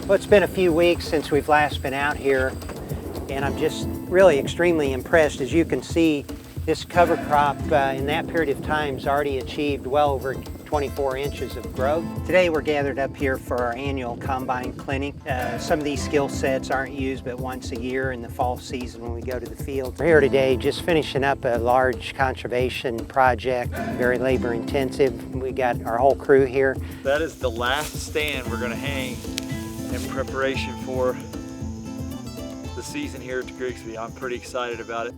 Well, it's been a few weeks since we've last been out here, and I'm just really extremely impressed. As you can see, this cover crop in that period of time has already achieved well over 24 inches of growth. Today we're gathered up here for our annual combine clinic. Some of these skill sets aren't used but once a year in the fall season when we go to the field. We're here today just finishing up a large conservation project, very labor intensive. We got our whole crew here. That is the last stand we're going to hang in preparation for the season here at Grigsby. I'm pretty excited about it.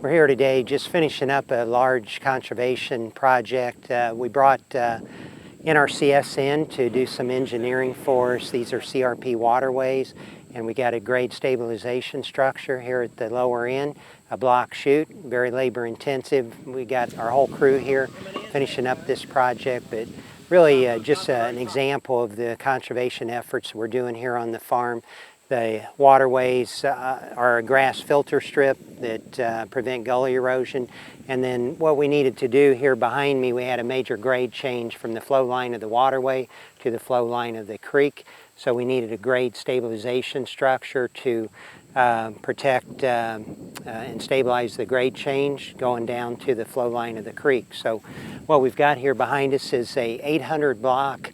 We're here today just finishing up a large conservation project. We brought NRCS in to do some engineering for us. These are CRP waterways, and we got a grade stabilization structure here at the lower end, a block chute, very labor intensive. We got our whole crew here finishing up this project, but really just an example of the conservation efforts we're doing here on the farm. The waterways are a grass filter strip that prevent gully erosion. And then what we needed to do here behind me, we had a major grade change from the flow line of the waterway to the flow line of the creek. So we needed a grade stabilization structure to protect and stabilize the grade change going down to the flow line of the creek. So what we've got here behind us is a 800 block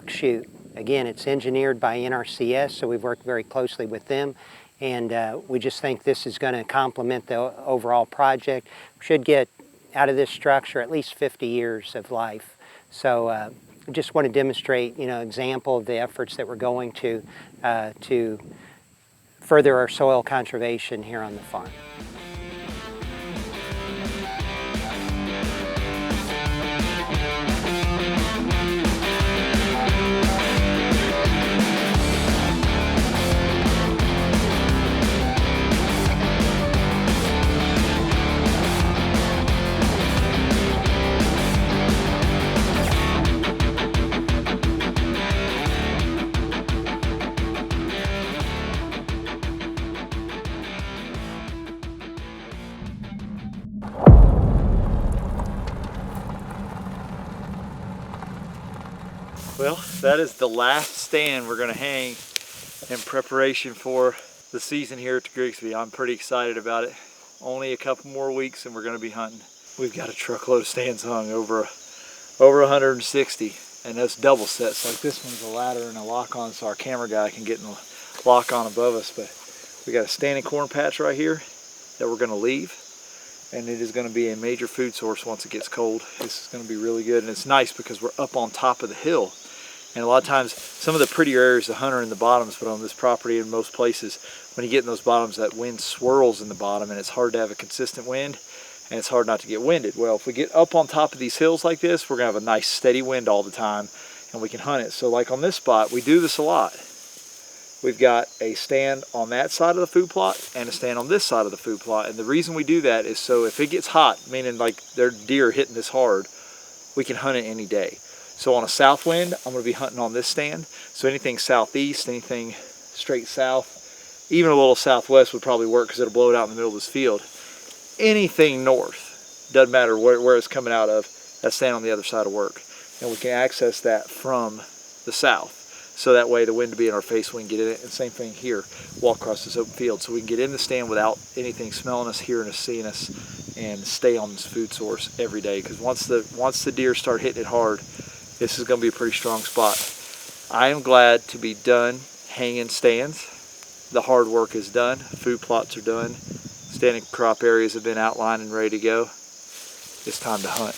chute. Again, it's engineered by NRCS, so we've worked very closely with them, and we just think this is going to complement the overall project. We should get out of this structure at least 50 years of life. So I just want to demonstrate, example of the efforts that we're going to further our soil conservation here on the farm. Well, that is the last stand we're going to hang in preparation for the season here at Grigsby. I'm pretty excited about it. Only a couple more weeks and we're going to be hunting. We've got a truckload of stands hung, over 160, and that's double sets. Like this one's a ladder and a lock on so our camera guy can get in the lock on above us. But we got a standing corn patch right here that we're going to leave, and it is going to be a major food source once it gets cold. This is going to be really good, and it's nice because we're up on top of the hill. And a lot of times, some of the prettier areas, the hunter in the bottoms, but on this property in most places, when you get in those bottoms, that wind swirls in the bottom, and it's hard to have a consistent wind, and it's hard not to get winded. Well, if we get up on top of these hills like this, we're gonna have a nice steady wind all the time, and we can hunt it. So like on this spot, we do this a lot. We've got a stand on that side of the food plot and a stand on this side of the food plot. And the reason we do that is so if it gets hot, meaning like their deer hitting this hard, we can hunt it any day. So on a south wind, I'm going to be hunting on this stand. So anything southeast, anything straight south, even a little southwest would probably work because it'll blow it out in the middle of this field. Anything north, doesn't matter where it's coming out of, that stand on the other side of work. And we can access that from the south. So that way the wind to be in our face, we can get in it. And same thing here, walk across this open field. So we can get in the stand without anything smelling us, hearing us, seeing us, and stay on this food source every day. Because once the deer start hitting it hard, this is going to be a pretty strong spot. I am glad to be done hanging stands. The hard work is done. Food plots are done. Standing crop areas have been outlined and ready to go. It's time to hunt.